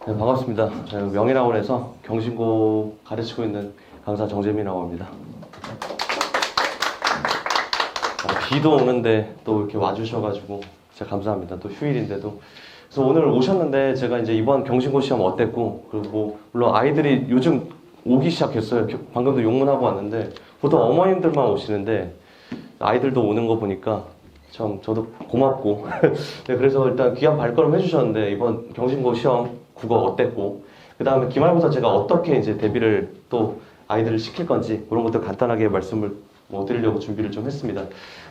네, 반갑습니다. 저는 명인학원에서 경신고 가르치고 있는 강사 정재민이라고 합니다. 비도 오는데 또 이렇게 와주셔가지고 진짜 감사합니다. 또 휴일인데도. 그래서 오늘 오셨는데 제가 이제 이번 경신고 시험 어땠고, 그리고 뭐 물론 아이들이 요즘 오기 시작했어요. 방금도 용문하고 왔는데 보통 어머님들만 오시는데 아이들도 오는 거 보니까 참 저도 고맙고 네, 그래서 일단 귀한 발걸음 해주셨는데 이번 경신고 시험 국어 어땠고, 그 다음에 기말고사 제가 어떻게 이제 대비를 또 아이들을 시킬 건지 그런 것들 간단하게 말씀을 뭐 드리려고 준비를 좀 했습니다.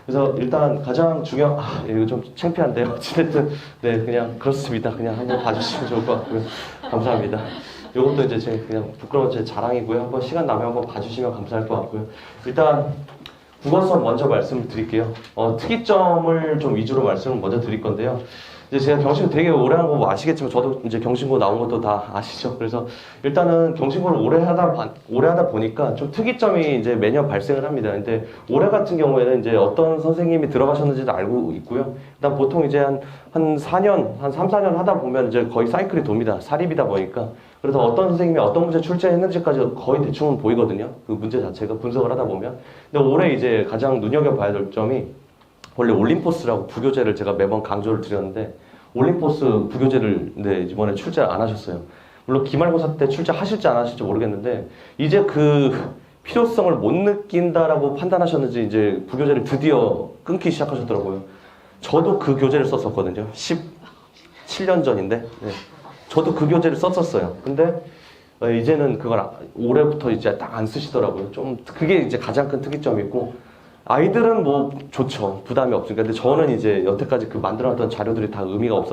그래서 일단 가장 중요한, 이거 좀 창피한데요. 어찌됐든 네, 그냥 그렇습니다. 그냥 한번 봐주시면 좋을 것 같고요. 감사합니다. 이것도 이제 제 그냥 부끄러운 제 자랑이고요. 한번 시간 나면 한번 봐주시면 감사할 것 같고요. 일단 국어 수업 먼저 말씀을 드릴게요. 특이점을 좀 위주로 말씀을 먼저 드릴 건데요. 이제 제가 경신고 되게 오래 한 거 뭐 아시겠지만 저도 이제 경신고 나온 것도 다 아시죠. 그래서 일단은 경신고를 오래 하다 보니까 좀 특이점이 이제 매년 발생을 합니다. 근데 올해 같은 경우에는 이제 어떤 선생님이 들어가셨는지도 알고 있고요. 일단 보통 이제 한 4년, 한 3, 4년 하다 보면 이제 거의 사이클이 돕니다. 사립이다 보니까. 그래서 어떤 선생님이 어떤 문제 출제했는지까지 거의 대충은 보이거든요. 그 문제 자체가 분석을 하다 보면. 근데 올해 이제 가장 눈여겨봐야 될 점이 원래 올림포스라고 부교재를 제가 매번 강조를 드렸는데 올림포스 부교재를 네, 이번에 출제 안 하셨어요. 물론 기말고사 때 출제하실지 안 하실지 모르겠는데 이제 그 필요성을 못 느낀다라고 판단하셨는지 이제 부교재를 드디어 끊기 시작하셨더라고요. 저도 그 교재를 썼었거든요. 17년 전인데 네. 저도 그 교재를 썼었어요. 근데 이제는 그걸 올해부터 이제 딱 안 쓰시더라고요. 좀 그게 이제 가장 큰 특이점이고, 아이들은 뭐 좋죠. 부담이 없으니까. 근데 저는 이제 여태까지 그 만들어놨던 자료들이 다 의미가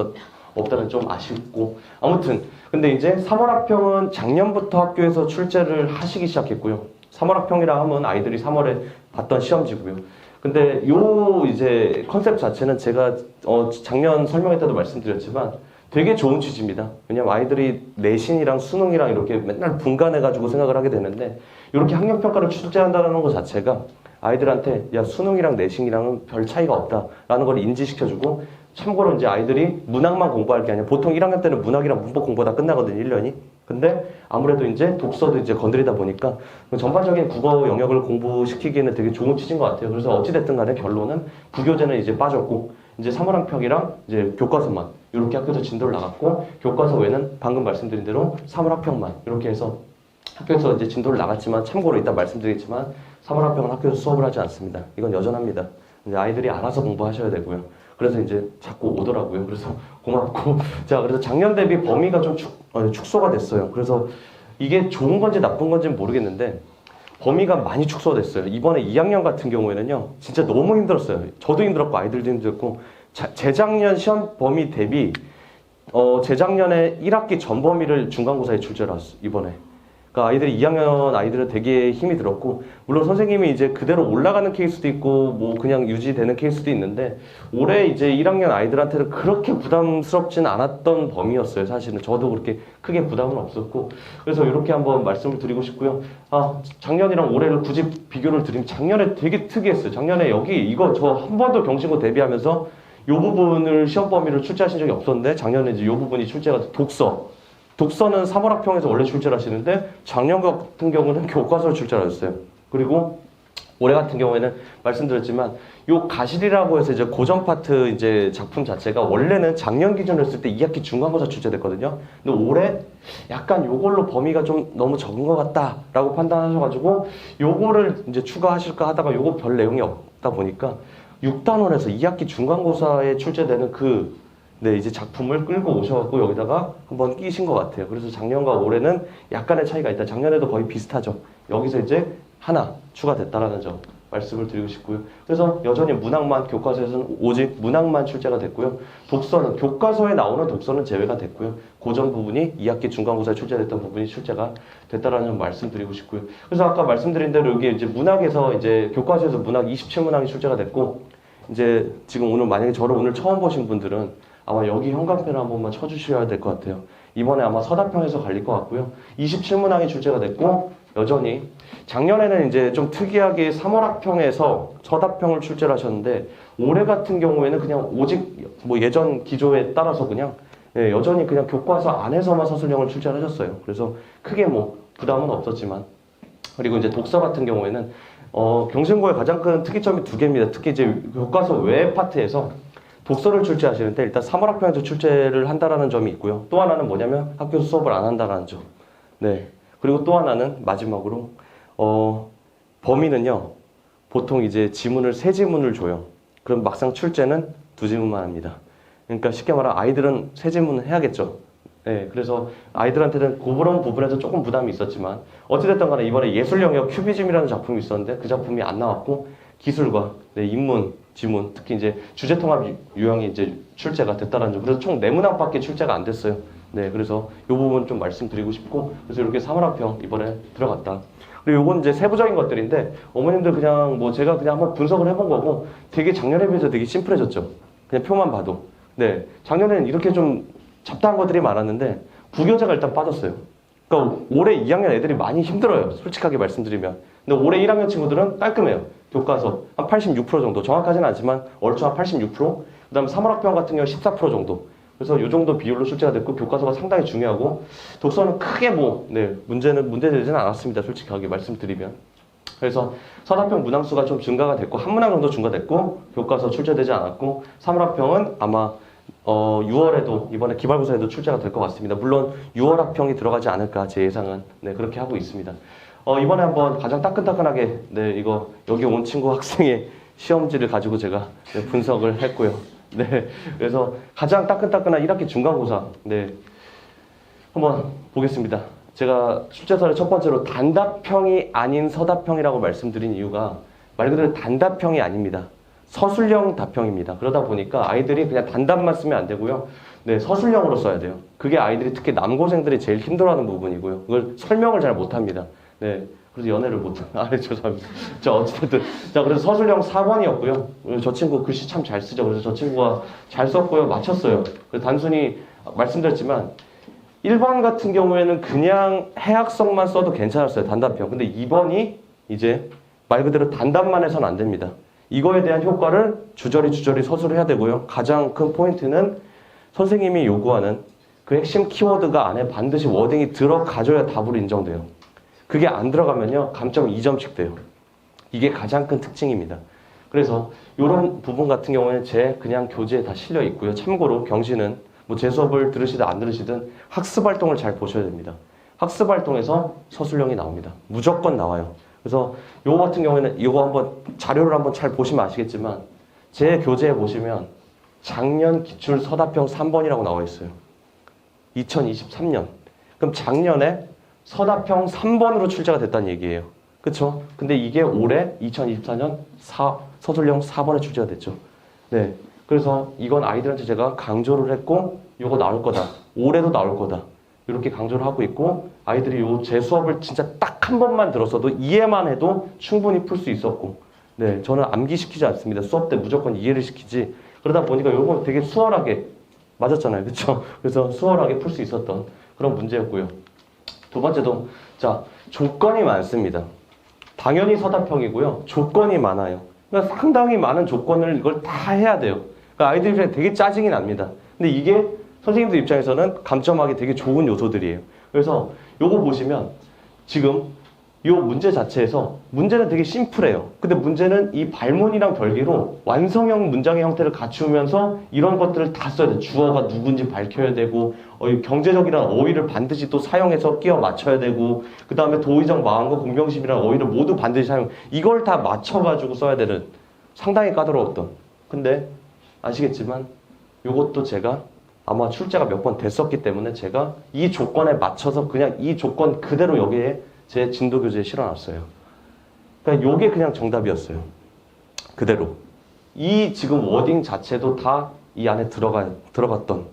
없다는 좀 아쉽고. 아무튼 근데 이제 3월 학평은 작년부터 학교에서 출제를 하시기 시작했고요. 3월 학평이라 하면 아이들이 3월에 봤던 시험지고요. 근데 요 이제 컨셉 자체는 제가 작년 설명회 때도 말씀드렸지만 되게 좋은 취지입니다. 왜냐면 아이들이 내신이랑 수능이랑 이렇게 맨날 분간해가지고 생각을 하게 되는데 이렇게 학력평가를 출제한다는 것 자체가 아이들한테 야 수능이랑 내신이랑은 별 차이가 없다라는 걸 인지시켜주고, 참고로 이제 아이들이 문학만 공부할 게 아니라 보통 1학년 때는 문학이랑 문법 공부가 다 끝나거든요, 1년이. 근데 아무래도 이제 독서도 이제 건드리다 보니까 전반적인 국어 영역을 공부시키기에는 되게 좋은 취지인 것 같아요. 그래서 어찌됐든 간에 결론은 부교재는 이제 빠졌고 이제 3월 학평이랑 이제 교과서만 이렇게 학교에서 진도를 나갔고, 교과서 외에는 방금 말씀드린 대로 3월 학평만 이렇게 해서 학교에서 이제 진도를 나갔지만, 참고로 이따 말씀드리겠지만 3월 학평은 학교에서 수업을 하지 않습니다. 이건 여전합니다. 이제 아이들이 알아서 공부하셔야 되고요. 그래서 이제 자꾸 오더라고요. 그래서 고맙고. 자, 그래서 작년 대비 범위가 좀 축소가 됐어요. 그래서 이게 좋은 건지 나쁜 건지는 모르겠는데 범위가 많이 축소됐어요. 이번에 2학년 같은 경우에는요, 진짜 너무 힘들었어요. 저도 힘들었고 아이들도 힘들었고, 재작년 시험 범위 대비 재작년에 1학기 전 범위를 중간고사에 출제를 했어요, 이번에. 그러니까 아이들이 2학년 아이들은 되게 힘이 들었고, 물론 선생님이 이제 그대로 올라가는 케이스도 있고 뭐 그냥 유지되는 케이스도 있는데 올해 이제 1학년 아이들한테는 그렇게 부담스럽진 않았던 범위였어요. 사실은 저도 그렇게 크게 부담은 없었고, 그래서 이렇게 한번 말씀을 드리고 싶고요. 작년이랑 올해를 굳이 비교를 드리면 작년에 되게 특이했어요. 작년에 이거 저 한 번도 경신고 대비하면서 이 부분을 시험 범위를 출제하신 적이 없었는데 작년에 이제 이 부분이 출제가 독서는 3월 학평에서 원래 출제를 하시는데 작년 같은 경우는 교과서를 출제를 하셨어요. 그리고 올해 같은 경우에는 말씀드렸지만 요 가실이라고 해서 이제 고전 파트 이제 작품 자체가 원래는 작년 기준으로 했을 때 2학기 중간고사 출제됐거든요. 근데 올해 약간 요걸로 범위가 좀 너무 적은 것 같다라고 판단하셔가지고 요거를 이제 추가하실까 하다가 요거 별 내용이 없다 보니까 6단원에서 2학기 중간고사에 출제되는 이제 작품을 끌고 오셔갖고 여기다가 한번 끼신 것 같아요. 그래서 작년과 올해는 약간의 차이가 있다. 작년에도 거의 비슷하죠. 여기서 이제 하나 추가됐다라는 점 말씀을 드리고 싶고요. 그래서 여전히 문학만, 교과서에서는 오직 문학만 출제가 됐고요. 독서는, 교과서에 나오는 독서는 제외가 됐고요. 고전 부분이 2학기 중간고사에 출제됐던 부분이 출제가 됐다라는 점 말씀드리고 싶고요. 그래서 아까 말씀드린 대로 여기 이제 문학에서 이제 교과서에서 문학 27문항이 출제가 됐고, 이제 지금 오늘 만약에 저를 오늘 처음 보신 분들은 아마 여기 형광펜을 한 번만 쳐주셔야 될 것 같아요. 이번에 아마 서답형에서 갈릴 것 같고요. 27문항이 출제가 됐고, 여전히 작년에는 이제 좀 특이하게 3월 학평에서 서답형을 출제를 하셨는데 올해 같은 경우에는 그냥 오직 뭐 예전 기조에 따라서 그냥 네, 여전히 그냥 교과서 안에서만 서술형을 출제를 해줬어요. 그래서 크게 뭐 부담은 없었지만. 그리고 이제 독서 같은 경우에는 경신고의 가장 큰 특이점이 두 개입니다. 특히 이제 교과서 외 파트에서 독서를 출제하시는데 일단 3월 학평에서 출제를 한다라는 점이 있고요. 또 하나는 뭐냐면 학교에서 수업을 안 한다라는 점. 네. 그리고 또 하나는 마지막으로 범위는요. 보통 이제 지문을 세 지문을 줘요. 그럼 막상 출제는 두 지문만 합니다. 그러니까 쉽게 말하면 아이들은 세 지문은 해야겠죠. 네, 그래서 아이들한테는 그런 부분에서 조금 부담이 있었지만 어찌됐든 간에 이번에 예술 영역 큐비즘이라는 작품이 있었는데 그 작품이 안 나왔고 기술과 인문, 지문, 특히 이제 주제 통합 유형이 이제 출제가 됐다는 점. 그래서 총 4문항밖에 출제가 안 됐어요. 네, 그래서 이 부분 좀 말씀드리고 싶고 그래서 이렇게 3월학평 이번에 들어갔다. 그리고 요건 이제 세부적인 것들인데 어머님들 그냥 뭐 제가 그냥 한번 분석을 해본 거고 되게 작년에 비해서 되게 심플해졌죠. 그냥 표만 봐도. 네, 작년에는 이렇게 좀 잡다한 것들이 많았는데 부교재가 일단 빠졌어요. 그러니까 올해 2학년 애들이 많이 힘들어요. 솔직하게 말씀드리면. 근데 올해 1학년 친구들은 깔끔해요. 교과서 한 86% 정도. 정확하진 않지만 얼추 한 86%. 그 다음에 3월학평 같은 경우 14% 정도. 그래서 이 정도 비율로 출제가 됐고 교과서가 상당히 중요하고 독서는 크게 문제되지는 않았습니다. 솔직하게 말씀드리면. 그래서 서답형 문항수가 좀 증가가 됐고 한 문항 정도 증가됐고 교과서 출제되지 않았고 3월학평은 아마 6월에도 이번에 기말고사에도 출제가 될 것 같습니다. 물론 6월 학평이 들어가지 않을까 제 예상은 그렇게 하고 있습니다. 이번에 한번 가장 따끈따끈하게 이거 여기 온 친구 학생의 시험지를 가지고 제가 분석을 했고요. 그래서 가장 따끈따끈한 1학기 중간고사 한번 보겠습니다. 제가 출제서를 첫 번째로 단답형이 아닌 서답형이라고 말씀드린 이유가 말 그대로 단답형이 아닙니다. 서술형 답형입니다. 그러다 보니까 아이들이 그냥 단답만 쓰면 안 되고요. 서술형으로 써야 돼요. 그게 아이들이 특히 남고생들이 제일 힘들어하는 부분이고요. 그걸 설명을 잘 못합니다. 그래서 연애를 죄송합니다. 자, 어쨌든. 자, 그래서 서술형 4번이었고요. 저 친구 글씨 참 잘 쓰죠. 그래서 저 친구가 잘 썼고요. 맞췄어요. 그래서 단순히 말씀드렸지만 1번 같은 경우에는 그냥 해학성만 써도 괜찮았어요. 단답형. 근데 2번이 이제 말 그대로 단답만 해서는 안 됩니다. 이거에 대한 효과를 주저리 서술해야 되고요. 가장 큰 포인트는 선생님이 요구하는 그 핵심 키워드가 안에 반드시 워딩이 들어가줘야 답으로 인정돼요. 그게 안 들어가면요. 감점 2점씩 돼요. 이게 가장 큰 특징입니다. 그래서 이런 부분 같은 경우에는 제 그냥 교재에 다 실려 있고요. 참고로 경신은 뭐 제 수업을 들으시든 안 들으시든 학습활동을 잘 보셔야 됩니다. 학습활동에서 서술형이 나옵니다. 무조건 나와요. 그래서 요거 같은 경우에는 이거 한번 자료를 한번 잘 보시면 아시겠지만 제 교재에 보시면 작년 기출 서답형 3번이라고 나와 있어요. 2023년. 그럼 작년에 서답형 3번으로 출제가 됐다는 얘기예요. 그쵸? 근데 이게 올해 2024년 서술형 4번에 출제가 됐죠. 그래서 이건 아이들한테 제가 강조를 했고 이거 나올 거다. 올해도 나올 거다. 이렇게 강조를 하고 있고 아이들이 제 수업을 진짜 딱 한 번만 들었어도 이해만 해도 충분히 풀 수 있었고 저는 암기시키지 않습니다. 수업 때 무조건 이해를 시키지. 그러다 보니까 이거 되게 수월하게 맞았잖아요. 그렇죠? 그래서 수월하게 풀 수 있었던 그런 문제였고요. 두 번째도 자 조건이 많습니다. 당연히 서답형이고요. 조건이 많아요. 그러니까 상당히 많은 조건을 이걸 다 해야 돼요. 그러니까 아이들이 되게 짜증이 납니다. 근데 이게 선생님들 입장에서는 감점하기 되게 좋은 요소들이에요. 그래서 요거 보시면 지금 이 문제 자체에서 문제는 되게 심플해요. 근데 문제는 이 발문이랑 별개로 완성형 문장의 형태를 갖추면서 이런 것들을 다 써야 돼요. 주어가 누군지 밝혀야 되고 경제적이라는 어휘를 반드시 또 사용해서 끼워 맞춰야 되고 그 다음에 도의적 마음과 공경심이라는 어휘를 모두 반드시 사용 이걸 다 맞춰가지고 써야 되는 상당히 까다로웠던 근데 아시겠지만 이것도 제가 아마 출제가 몇 번 됐었기 때문에 제가 이 조건에 맞춰서 그냥 이 조건 그대로 여기에 제 진도 교재에 실어놨어요. 그러니까 요게 그냥 정답이었어요. 그대로. 이 지금 워딩 자체도 다 이 안에 들어갔던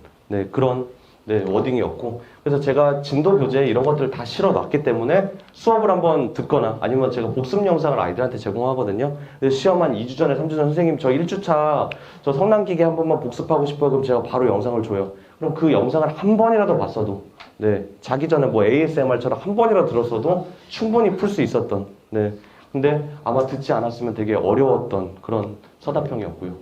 그런 워딩이었고 그래서 제가 진도 교재에 이런 것들을 다 실어놨기 때문에 수업을 한번 듣거나 아니면 제가 복습 영상을 아이들한테 제공하거든요. 그래서 시험 한 2주 전에 3주 전 선생님 저 1주차 저 성난기계 한 번만 복습하고 싶어요. 그럼 제가 바로 영상을 줘요. 그럼 그 영상을 한 번이라도 봤어도 자기 전에 뭐 ASMR처럼 한 번이라도 들었어도 충분히 풀 수 있었던 근데 아마 듣지 않았으면 되게 어려웠던 그런 서답형이었고요.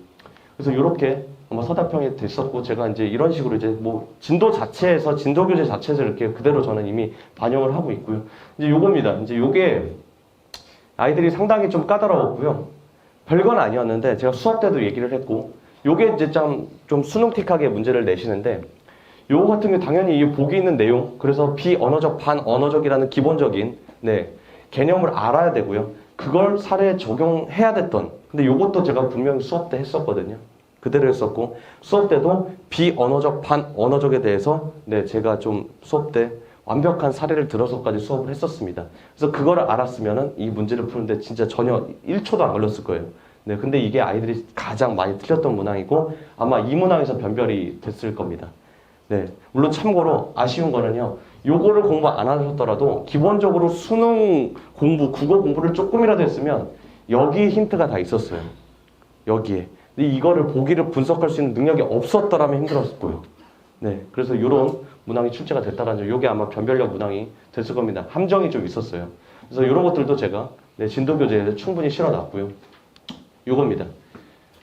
그래서 이렇게 아마 서답형이 됐었고, 제가 이제 이런 식으로 이제 뭐 진도 자체에서 진도 교재 자체에서 이렇게 그대로 저는 이미 반영을 하고 있고요. 이제 요겁니다. 이제 요게 아이들이 상당히 좀 까다로웠고요. 별건 아니었는데 제가 수업 때도 얘기를 했고, 요게 이제 좀 수능틱하게 문제를 내시는데, 요거 같은 게 당연히 이 보기 있는 내용, 그래서 비언어적, 반언어적이라는 기본적인 개념을 알아야 되고요. 그걸 사례에 적용해야 됐던, 근데 요것도 제가 분명히 수업 때 했었거든요. 그대로 했었고, 수업 때도 비언어적, 반언어적에 대해서 제가 좀 수업 때 완벽한 사례를 들어서까지 수업을 했었습니다. 그래서 그걸 알았으면은 이 문제를 푸는데 진짜 전혀 1초도 안 걸렸을 거예요. 근데 이게 아이들이 가장 많이 틀렸던 문항이고, 아마 이 문항에서 변별이 됐을 겁니다. 물론 참고로 아쉬운 거는요, 요거를 공부 안 하셨더라도 기본적으로 수능 공부, 국어 공부를 조금이라도 했으면 여기 힌트가 다 있었어요. 여기에. 근데 이거를 보기를 분석할 수 있는 능력이 없었더라면 힘들었을 거예요. 그래서 요런 문항이 출제가 됐다라는 점, 요게 아마 변별력 문항이 됐을 겁니다. 함정이 좀 있었어요. 그래서 요런 것들도 제가 진도 교재에 충분히 실어놨고요. 요겁니다.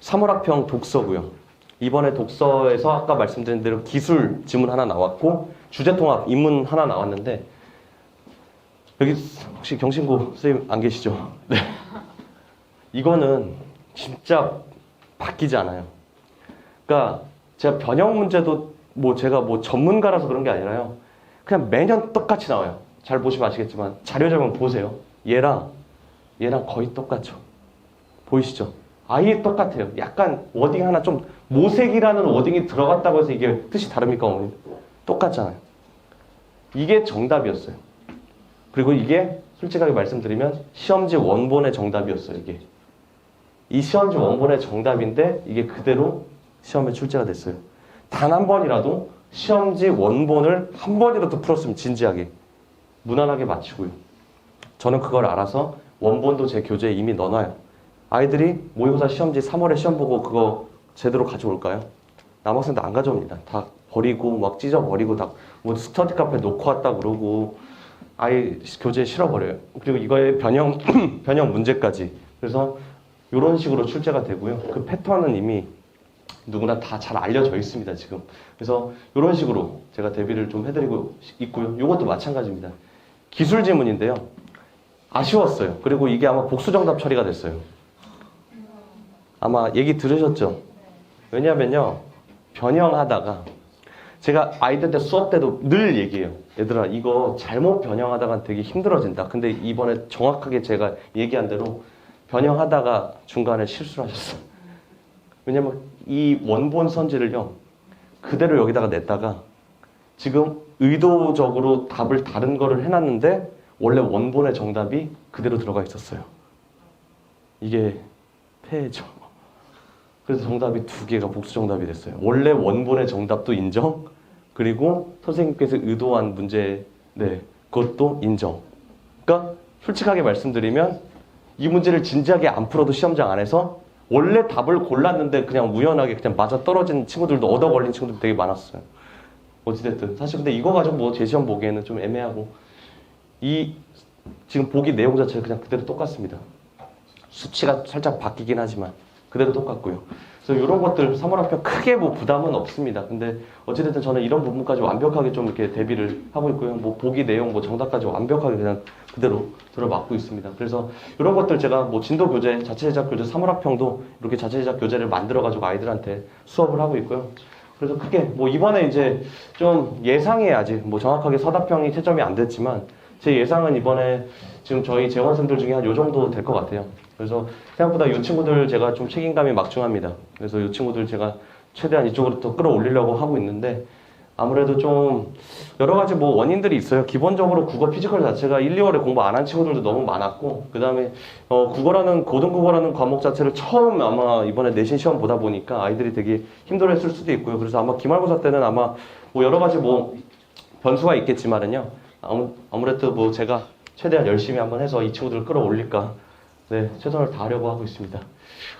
3월학평 독서고요. 이번에 독서에서 아까 말씀드린 대로 기술 지문 하나 나왔고, 주제통합 인문 하나 나왔는데, 여기 혹시 경신고 선생님 안 계시죠? 이거는 진짜 바뀌지 않아요. 그러니까 제가 변형 문제도 제가 전문가라서 그런 게 아니라요. 그냥 매년 똑같이 나와요. 잘 보시면 아시겠지만 자료자만 보세요. 얘랑 거의 똑같죠. 보이시죠? 아예 똑같아요. 약간 워딩 하나 좀 모색이라는 워딩이 들어갔다고 해서 이게 뜻이 다릅니까, 어머님? 똑같잖아요. 이게 정답이었어요. 그리고 이게 솔직하게 말씀드리면 시험지 원본의 정답이었어요, 이게. 이 시험지 원본의 정답인데 이게 그대로 시험에 출제가 됐어요. 단 한 번이라도 시험지 원본을 한 번이라도 풀었으면 진지하게, 무난하게 맞추고요. 저는 그걸 알아서 원본도 제 교재에 이미 넣어놔요. 아이들이 모의고사 시험지 3월에 시험 보고 그거 제대로 가져올까요? 남학생들 안 가져옵니다. 다 버리고 막 찢어버리고 다 스터디 카페 놓고 왔다 그러고 아예 교재에 실어버려요. 그리고 이거의 변형 문제까지. 그래서 이런 식으로 출제가 되고요. 그 패턴은 이미 누구나 다 잘 알려져 있습니다, 지금. 그래서 이런 식으로 제가 대비를 좀 해드리고 있고요. 이것도 마찬가지입니다. 기술 지문인데요. 아쉬웠어요. 그리고 이게 아마 복수정답 처리가 됐어요. 아마 얘기 들으셨죠? 왜냐면요, 변형하다가 제가 아이들 때 수업 때도 늘 얘기해요. 얘들아, 이거 잘못 변형하다가 되게 힘들어진다. 근데 이번에 정확하게 제가 얘기한 대로 변형하다가 중간에 실수를 하셨어요. 왜냐면 이 원본 선지를요, 그대로 여기다가 냈다가 지금 의도적으로 답을 다른 거를 해놨는데 원래 원본의 정답이 그대로 들어가 있었어요. 이게 폐해죠. 그래서 정답이 2개가 복수 정답이 됐어요. 원래 원본의 정답도 인정, 그리고 선생님께서 의도한 문제, 그것도 인정. 그러니까 솔직하게 말씀드리면 이 문제를 진지하게 안 풀어도 시험장 안에서 원래 답을 골랐는데 그냥 우연하게 그냥 맞아 떨어진 친구들도 얻어 걸린 친구들도 되게 많았어요. 어찌됐든. 사실 근데 이거 가지고 제 시험 보기에는 좀 애매하고, 이 지금 보기 내용 자체가 그냥 그대로 똑같습니다. 수치가 살짝 바뀌긴 하지만 그대로 똑같고요. 그래서 이런 것들 3월학평 크게 부담은 없습니다. 근데 어찌됐든 저는 이런 부분까지 완벽하게 좀 이렇게 대비를 하고 있고요. 보기 내용 정답까지 완벽하게 그냥 그대로 들어맞고 있습니다. 그래서 이런 것들 제가 진도 교재, 자체 제작 교재 3월학평도 이렇게 자체 제작 교재를 만들어가지고 아이들한테 수업을 하고 있고요. 그래서 크게 이번에 이제 좀 예상이 아직 정확하게 서답형이 채점이 안 됐지만 제 예상은 이번에 지금 저희 재원생들 중에 한 요 정도 될 것 같아요. 그래서 생각보다 이 친구들 제가 좀 책임감이 막중합니다. 그래서 이 친구들 제가 최대한 이쪽으로 더 끌어올리려고 하고 있는데, 아무래도 좀 여러 가지 원인들이 있어요. 기본적으로 국어 피지컬 자체가 1, 2월에 공부 안 한 친구들도 너무 많았고, 그 다음에 고등국어라는 과목 자체를 처음 아마 이번에 내신 시험 보다 보니까 아이들이 되게 힘들어했을 수도 있고요. 그래서 아마 기말고사 때는 아마 여러 가지 변수가 있겠지만은요, 아무래도 제가 최대한 열심히 한번 해서 이 친구들을 끌어올릴까, 최선을 다하려고 하고 있습니다.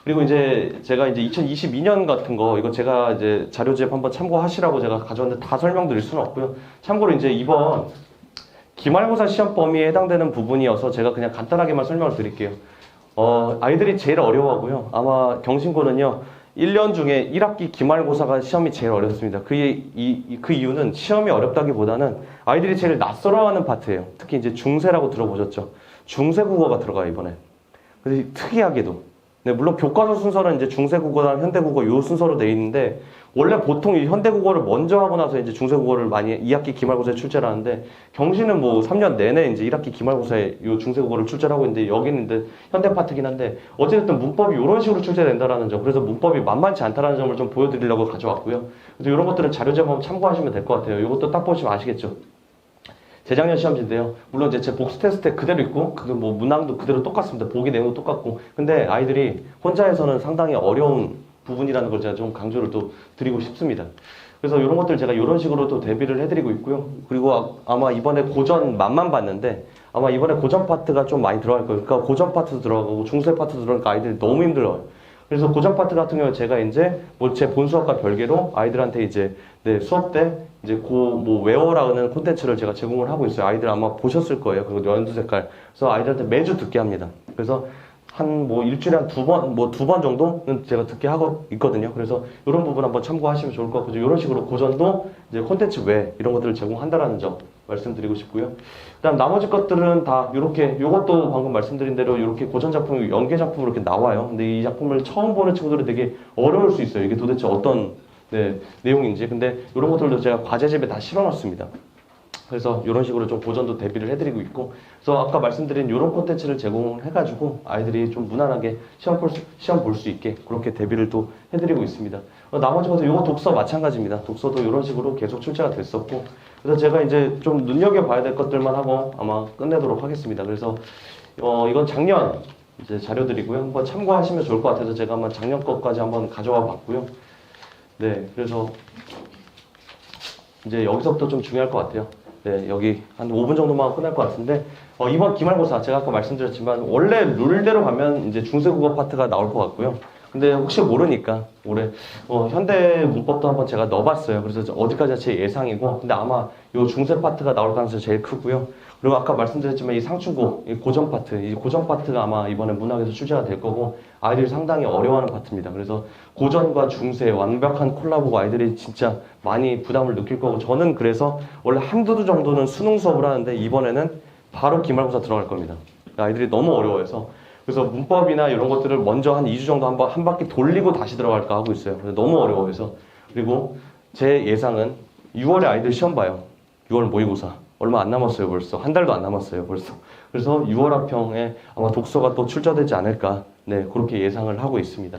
그리고 제가 2022년 같은 거, 이거 제가 자료집 한번 참고하시라고 제가 가져왔는데 다 설명드릴 수는 없고요. 참고로 이번 기말고사 시험 범위에 해당되는 부분이어서 제가 그냥 간단하게만 설명을 드릴게요. 아이들이 제일 어려워하고요. 아마 경신고는요, 1년 중에 1학기 기말고사가 시험이 제일 어렵습니다. 그 이유는 시험이 어렵다기보다는 아이들이 제일 낯설어하는 파트예요. 특히 이제 중세라고 들어보셨죠? 중세국어가 들어가요, 이번에. 근데 특이하게도. 네, 물론 교과서 순서는 이제 중세국어랑 현대국어 요 순서로 돼 있는데, 원래 보통 이 현대국어를 먼저 하고 나서 이제 중세국어를 많이 2학기 기말고사에 출제를 하는데, 경시는 뭐 3년 내내 이제 1학기 기말고사에 요 중세국어를 출제를 하고 있는데, 여기는 이제 현대 파트긴 한데, 어쨌든 문법이 이런 식으로 출제된다라는 점, 그래서 문법이 만만치 않다라는 점을 좀 보여드리려고 가져왔고요. 그래서 이런 것들은 자료 제공 참고하시면 될 것 같아요. 이것도 딱 보시면 아시겠죠? 재작년 시험지인데요. 물론 이제 제 복수 테스트에 그대로 있고, 그 뭐 문항도 그대로 똑같습니다. 보기 내용도 똑같고. 근데 아이들이 혼자에서는 상당히 어려운 부분이라는 걸 제가 좀 강조를 또 드리고 싶습니다. 그래서 이런 것들 제가 이런 식으로 또 대비를 해드리고 있고요. 그리고 아마 이번에 고전 맛만 봤는데, 아마 이번에 고전 파트가 좀 많이 들어갈 거예요. 그러니까 고전 파트도 들어가고 중세 파트도 들어가니까 아이들이 너무 힘들어요. 그래서 고전 파트 같은 경우에 제가 이제 뭐 제 본 수업과 별개로 아이들한테 이제 수업 때 이제 뭐 외워라는 콘텐츠를 제가 제공을 하고 있어요. 아이들 아마 보셨을 거예요. 그리고 연두 색깔. 그래서 아이들한테 매주 듣게 합니다. 그래서 한 뭐 일주일에 한 2번, 뭐 2번 정도는 제가 듣게 하고 있거든요. 그래서 이런 부분 한번 참고하시면 좋을 것 같고, 이런 식으로 고전도 이제 콘텐츠 외 이런 것들을 제공한다라는 점 말씀드리고 싶고요. 그다음 나머지 것들은 다 이렇게, 요것도 방금 말씀드린 대로 이렇게 고전 작품이 연계 작품으로 이렇게 나와요. 근데 이 작품을 처음 보는 친구들은 되게 어려울 수 있어요. 이게 도대체 어떤 내용인지. 근데 이런 것들도 제가 과제집에 다 실어놨습니다. 그래서 이런 식으로 좀 고전도 대비를 해드리고 있고, 그래서 아까 말씀드린 이런 콘텐츠를 제공해가지고 아이들이 좀 무난하게 시험 볼 수 있게 그렇게 대비를 또 해드리고 있습니다. 나머지 것도 이거 독서 마찬가지입니다. 독서도 이런 식으로 계속 출제가 됐었고, 그래서 제가 이제 좀 눈여겨봐야 될 것들만 하고 아마 끝내도록 하겠습니다. 그래서 이건 작년 이제 자료들이고요. 한번 참고하시면 좋을 것 같아서 제가 한번 작년 것까지 한번 가져와 봤고요. 네, 그래서 이제 여기서부터 좀 중요할 것 같아요. 네, 여기 한 5분 정도만 하고 끝날 것 같은데, 이번 기말고사 제가 아까 말씀드렸지만 원래 룰대로 가면 이제 중세국어 파트가 나올 것 같고요. 근데 혹시 모르니까 올해 현대 문법도 한번 제가 넣어봤어요. 그래서 어디까지가 제 예상이고, 근데 아마 요 중세 파트가 나올 가능성이 제일 크고요. 그리고 아까 말씀드렸지만 이 상충고, 이 고전 파트, 이 고전 파트가 아마 이번에 문학에서 출제가 될 거고, 아이들이 상당히 어려워하는 파트입니다. 그래서 고전과 중세 완벽한 콜라보고 아이들이 진짜 많이 부담을 느낄 거고, 저는 그래서 원래 한두 주 정도는 수능 수업을 하는데 이번에는 바로 기말고사 들어갈 겁니다. 아이들이 너무 어려워해서. 그래서 문법이나 이런 것들을 먼저 한 2주 정도 한 바퀴 돌리고 다시 들어갈까 하고 있어요. 너무 어려워해서. 그리고 제 예상은 6월에 아이들 시험 봐요. 6월 모의고사. 얼마 안 남았어요, 벌써. 한 달도 안 남았어요, 벌써. 그래서 6월 합평에 아마 독서가 또 출제되지 않을까. 네, 그렇게 예상을 하고 있습니다.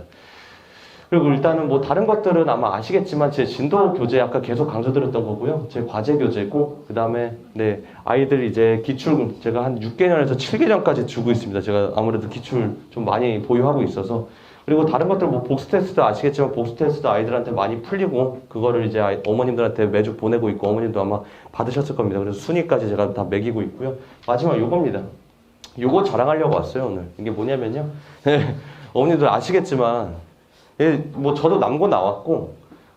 그리고 일단은 뭐 다른 것들은 아마 아시겠지만 제 진도 교재 아까 계속 강조드렸던 거고요. 제 과제 교재고, 그 다음에 네, 아이들 이제 기출 제가 한 6개년에서 7개년까지 주고 있습니다. 제가 아무래도 기출 좀 많이 보유하고 있어서. 그리고 다른 것들 뭐 복수 테스트도 아시겠지만 복수 테스트도 아이들한테 많이 풀리고, 그거를 이제 어머님들한테 매주 보내고 있고, 어머님도 아마 받으셨을 겁니다. 그래서 순위까지 제가 다 매기고 있고요. 마지막 요겁니다. 요거 자랑하려고 왔어요, 오늘. 이게 뭐냐면요. 어머님들 아시겠지만, 뭐 저도 남고 나왔고,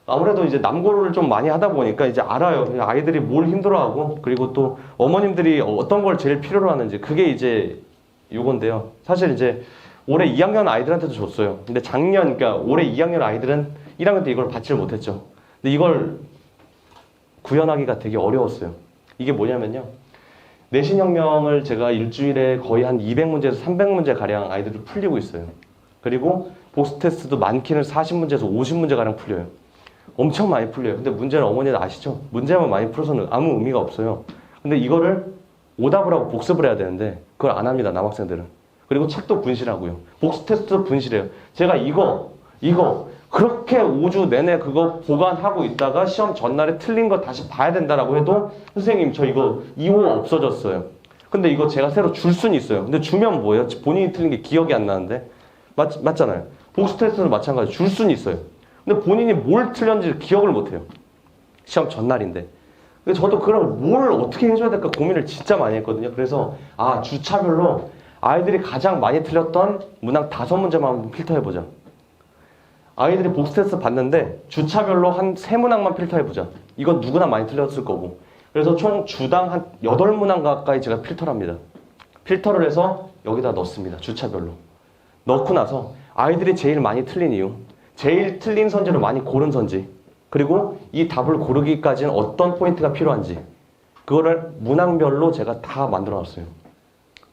아무래도 이제 남고를 좀 많이 하다 보니까 이제 알아요. 아이들이 뭘 힘들어하고, 그리고 또 어머님들이 어떤 걸 제일 필요로 하는지. 그게 이제 요건데요. 사실 이제 올해 2학년 아이들한테도 줬어요. 근데 작년, 그러니까 올해 2학년 아이들은 1학년 때 이걸 받지를 못했죠. 근데 이걸 구현하기가 되게 어려웠어요. 이게 뭐냐면요. 내신혁명을 제가 일주일에 거의 한 200문제에서 300문제 가량 아이들을 풀리고 있어요. 그리고 복수 테스트도 많게는 40문제에서 50문제 가량 풀려요. 엄청 많이 풀려요. 근데 문제는 어머니들 아시죠? 문제만 많이 풀어서는 아무 의미가 없어요. 근데 이거를 오답을 하고 복습을 해야 되는데 그걸 안 합니다, 남학생들은. 그리고 책도 분실하고요. 복수 테스트도 분실해요. 제가 이거 그렇게 5주 내내 그거 보관하고 있다가 시험 전날에 틀린 거 다시 봐야 된다라고 해도, 선생님 저 이거 2호 없어졌어요. 근데 이거 제가 새로 줄 수는 있어요. 근데 주면 뭐예요? 본인이 틀린 게 기억이 안 나는데. 맞잖아요. 복수 테스트는 마찬가지. 줄 수는 있어요. 근데 본인이 뭘 틀렸는지 기억을 못해요. 시험 전날인데. 근데 저도 그럼 뭘 어떻게 해줘야 될까 고민을 진짜 많이 했거든요. 그래서 주차별로 아이들이 가장 많이 틀렸던 문항 5문제만 한번 필터해보자. 아이들이 복수 테스트 봤는데 주차별로 한 3문항만 필터해보자. 이건 누구나 많이 틀렸을 거고. 그래서 총 주당 한 8문항 가까이 제가 필터를 합니다. 필터를 해서 여기다 넣습니다. 주차별로. 넣고 나서 아이들이 제일 많이 틀린 이유, 제일 틀린 선지를 많이 고른 선지, 그리고 이 답을 고르기까지는 어떤 포인트가 필요한지, 그거를 문항별로 제가 다 만들어 놨어요.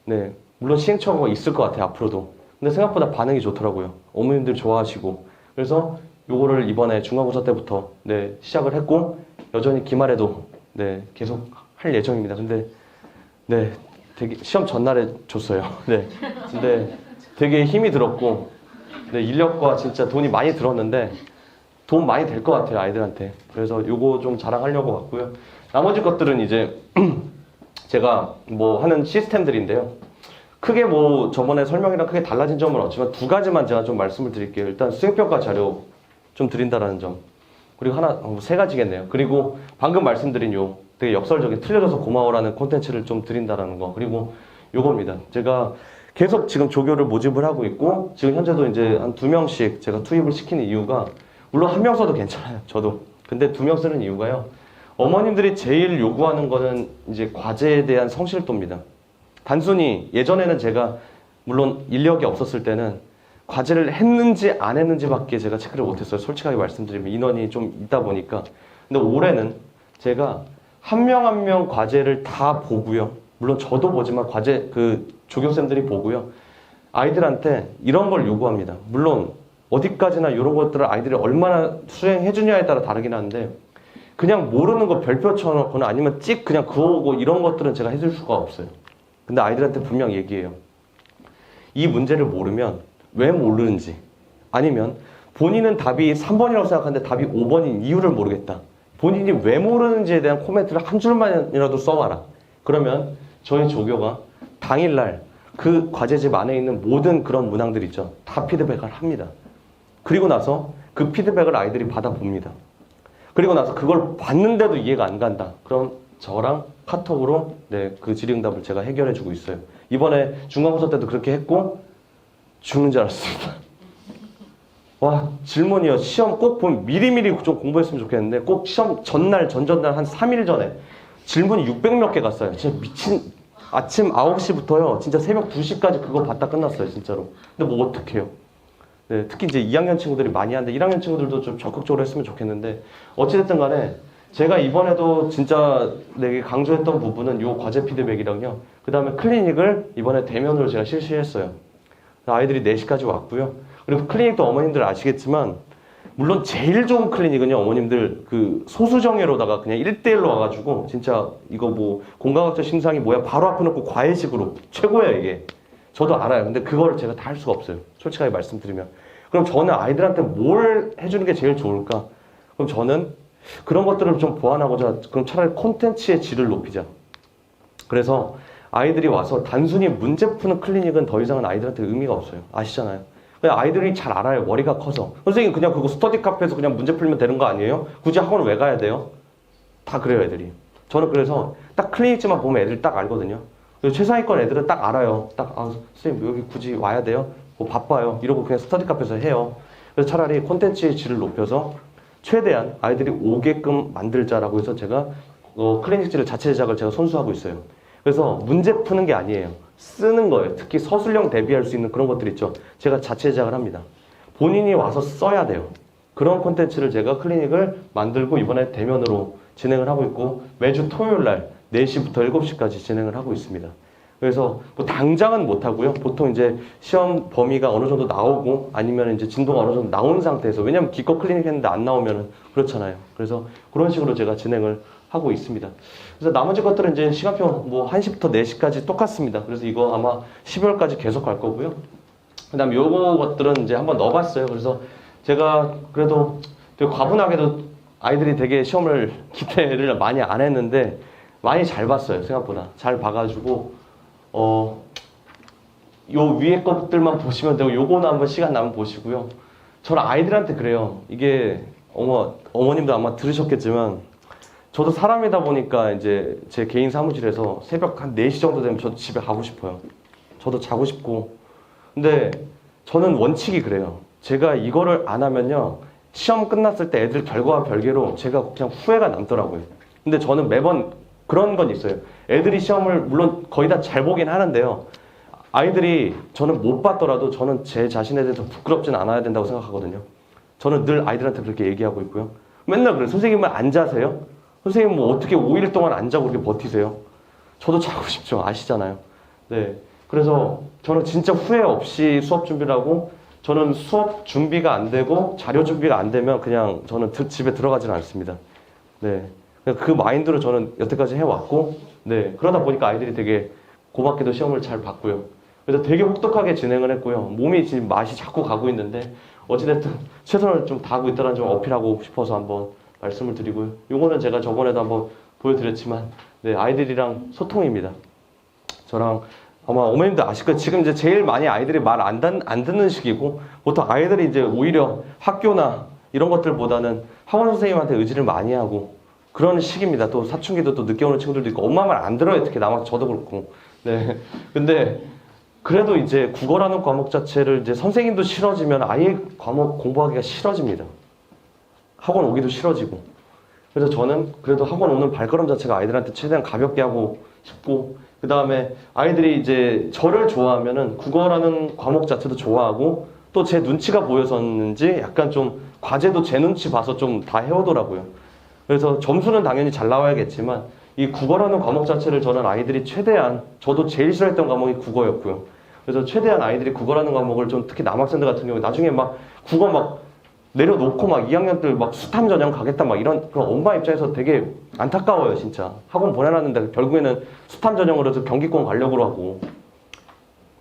네, 물론 시행착오가 있을 것 같아요, 앞으로도. 근데 생각보다 반응이 좋더라고요. 어머님들 좋아하시고. 그래서 요거를 이번에 중간고사 때부터 네, 시작을 했고, 여전히 기말에도 네, 계속 할 예정입니다. 근데 네, 되게 시험 전날에 줬어요. 네, 근데 되게 힘이 들었고, 네, 인력과 진짜 돈이 많이 들었는데 도움 많이 될 것 같아요, 아이들한테. 그래서 요거 좀 자랑하려고 왔고요. 나머지 것들은 이제 제가 뭐 하는 시스템들인데요. 크게 뭐 저번에 설명이랑 크게 달라진 점은 없지만 두 가지만 제가 좀 말씀을 드릴게요. 일단 수행평가 자료 좀 드린다라는 점. 그리고 세 가지겠네요. 그리고 방금 말씀드린 요 되게 역설적인 틀려져서 고마워라는 콘텐츠를 좀 드린다라는 거. 그리고 요겁니다. 제가 계속 지금 조교를 모집을 하고 있고, 지금 현재도 이제 한 2명씩 제가 투입을 시키는 이유가, 물론 1명 써도 괜찮아요. 저도. 근데 2명 쓰는 이유가요. 어머님들이 제일 요구하는 거는 이제 과제에 대한 성실도입니다. 단순히 예전에는 제가 물론 인력이 없었을 때는 과제를 했는지 안 했는지밖에 제가 체크를 못했어요. 솔직하게 말씀드리면 인원이 좀 있다 보니까. 근데 올해는 제가 한 명 한 명 과제를 다 보고요. 물론 저도 보지만 과제 조교쌤들이 보고요. 아이들한테 이런 걸 요구합니다. 물론 어디까지나 이런 것들을 아이들이 얼마나 수행해 주냐에 따라 다르긴 하는데, 그냥 모르는 거 별표 쳐놓거나 아니면 찍 그냥 그어오고 이런 것들은 제가 해줄 수가 없어요. 근데 아이들한테 분명 얘기해요. 이 문제를 모르면 왜 모르는지, 아니면 본인은 답이 3번이라고 생각하는데 답이 5번인 이유를 모르겠다. 본인이 왜 모르는지에 대한 코멘트를 한 줄만이라도 써와라. 그러면 저희 조교가 당일날 그 과제집 안에 있는 모든 그런 문항들 있죠. 다 피드백을 합니다. 그리고 나서 그 피드백을 아이들이 받아봅니다. 그리고 나서 그걸 봤는데도 이해가 안 간다. 그럼 저랑 카톡으로 네, 그 질의응답을 제가 해결해주고 있어요. 이번에 중간고사 때도 그렇게 했고 죽는 줄 알았습니다. 와, 질문이요. 시험 꼭 보면 미리미리 좀 공부했으면 좋겠는데 꼭 시험 전날, 전전날 한 3일 전에 질문이 600몇 개 갔어요. 진짜 미친. 아침 9시부터요. 진짜 새벽 2시까지 그거 봤다 끝났어요. 진짜로. 근데 뭐 어떡해요. 네, 특히 이제 2학년 친구들이 많이 하는데 1학년 친구들도 좀 적극적으로 했으면 좋겠는데, 어찌됐든 간에 제가 이번에도 진짜 되게 강조했던 부분은 요 과제 피드백이랑요. 그 다음에 클리닉을 이번에 대면으로 제가 실시했어요. 아이들이 4시까지 왔고요. 그리고 클리닉도 어머님들 아시겠지만, 물론 제일 좋은 클리닉은요, 어머님들 그 소수정예로다가 그냥 1대1로 와가지고 진짜 이거 뭐 공감학적 심상이 뭐야 바로 앞에 놓고 과외식으로 최고예요 이게. 저도 알아요. 근데 그거를 제가 다 할 수가 없어요. 솔직하게 말씀드리면. 그럼 저는 아이들한테 뭘 해주는 게 제일 좋을까? 그럼 저는 그런 것들을 좀 보완하고자, 그럼 차라리 콘텐츠의 질을 높이자. 그래서 아이들이 와서 단순히 문제 푸는 클리닉은 더 이상은 아이들한테 의미가 없어요. 아시잖아요. 그냥 아이들이 잘 알아요. 머리가 커서. 선생님 그냥 그거 스터디 카페에서 그냥 문제 풀면 되는 거 아니에요? 굳이 학원을 왜 가야 돼요? 다 그래요 애들이. 저는 그래서 딱 클리닉지만 보면 애들 딱 알거든요. 최상위권 애들은 딱 알아요. 딱 선생님 여기 굳이 와야 돼요? 뭐 바빠요. 이러고 그냥 스터디 카페에서 해요. 그래서 차라리 콘텐츠의 질을 높여서 최대한 아이들이 오게끔 만들자라고 해서 제가 클리닉지를 자체 제작을 제가 선수하고 있어요. 그래서 문제 푸는 게 아니에요. 쓰는 거예요. 특히 서술형 대비할 수 있는 그런 것들 있죠. 제가 자체 제작을 합니다. 본인이 와서 써야 돼요. 그런 콘텐츠를 제가 클리닉을 만들고 이번에 대면으로 진행을 하고 있고, 매주 토요일 날 4시부터 7시까지 진행을 하고 있습니다. 그래서 뭐 당장은 못 하고요. 보통 이제 시험 범위가 어느 정도 나오고 아니면 이제 진도가 어느 정도 나온 상태에서, 왜냐면 기껏 클리닉 했는데 안 나오면은 그렇잖아요. 그래서 그런 식으로 제가 진행을 하고 있습니다. 그래서 나머지 것들은 이제 시간표 뭐 1시부터 4시까지 똑같습니다. 그래서 이거 아마 12월까지 계속 갈 거고요. 그 다음에 요거 것들은 이제 한번 넣어봤어요. 그래서 제가 그래도 되게 과분하게도 아이들이 되게 시험을 기대를 많이 안 했는데 많이 잘 봤어요. 생각보다. 잘 봐가지고 요 위에 것들만 보시면 되고, 요거는 한번 시간 나면 보시고요. 저는 아이들한테 그래요. 이게 어머님도 아마 들으셨겠지만, 저도 사람이다 보니까 이제 제 개인 사무실에서 새벽 한 4시 정도 되면 저도 집에 가고 싶어요. 저도 자고 싶고. 근데 저는 원칙이 그래요. 제가 이거를 안 하면요, 시험 끝났을 때 애들 결과와 별개로 제가 그냥 후회가 남더라고요. 근데 저는 매번 그런 건 있어요. 애들이 시험을 물론 거의 다 잘 보긴 하는데요. 아이들이 저는 못 봤더라도 저는 제 자신에 대해서 부끄럽진 않아야 된다고 생각하거든요. 저는 늘 아이들한테 그렇게 얘기하고 있고요. 맨날 그래요. 선생님은 안 자세요? 선생님 뭐 어떻게 5일 동안 안 자고 그렇게 버티세요? 저도 자고 싶죠. 아시잖아요. 네. 그래서 저는 진짜 후회 없이 수업 준비를 하고 저는 수업 준비가 안 되고 자료 준비가 안 되면 그냥 저는 집에 들어가지는 않습니다. 네. 그 마인드로 저는 여태까지 해왔고, 네. 그러다 보니까 아이들이 되게 고맙게도 시험을 잘 봤고요. 그래서 되게 혹독하게 진행을 했고요. 몸이 지금 맛이 자꾸 가고 있는데, 어찌됐든 최선을 좀 다하고 있다는 점 어필하고 싶어서 한번 말씀을 드리고요. 요거는 제가 저번에도 한번 보여드렸지만, 네. 아이들이랑 소통입니다. 저랑 아마 어머님도 아실 거예요. 지금 이제 제일 많이 아이들이 말 안 듣는 시기고, 보통 아이들이 이제 오히려 학교나 이런 것들보다는 학원 선생님한테 의지를 많이 하고, 그런 시기입니다. 또 사춘기도 또 늦게 오는 친구들도 있고, 엄마 말 안 들어요. 특히 남아서 저도 그렇고. 네. 근데, 그래도 이제 국어라는 과목 자체를 이제 선생님도 싫어지면 아예 과목 공부하기가 싫어집니다. 학원 오기도 싫어지고. 그래서 저는 그래도 학원 오는 발걸음 자체가 아이들한테 최대한 가볍게 하고 싶고, 그 다음에 아이들이 이제 저를 좋아하면은 국어라는 과목 자체도 좋아하고 또 제 눈치가 보여서인지 약간 좀 과제도 제 눈치 봐서 좀 다 해오더라고요. 그래서 점수는 당연히 잘 나와야겠지만 이 국어라는 과목 자체를 저는 아이들이 최대한 저도 제일 싫어했던 과목이 국어였고요. 그래서 최대한 아이들이 국어라는 과목을 좀 특히 남학생들 같은 경우에 나중에 막 국어 막 내려놓고 막 2학년들 막 수탐 전형 가겠다 막 이런 그 엄마 입장에서 되게 안타까워요 진짜. 학원 보내놨는데 결국에는 수탐 전형으로 해서 경기권 가려고 하고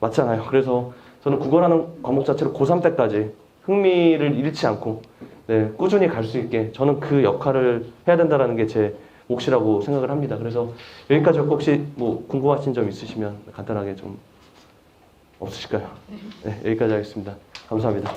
맞잖아요. 그래서 저는 국어라는 과목 자체를 고3 때까지 흥미를 잃지 않고 네, 꾸준히 갈 수 있게 저는 그 역할을 해야 된다는 게 제 몫이라고 생각을 합니다. 그래서 여기까지였고 혹시 뭐 궁금하신 점 있으시면 간단하게 좀 없으실까요? 네, 여기까지 하겠습니다. 감사합니다.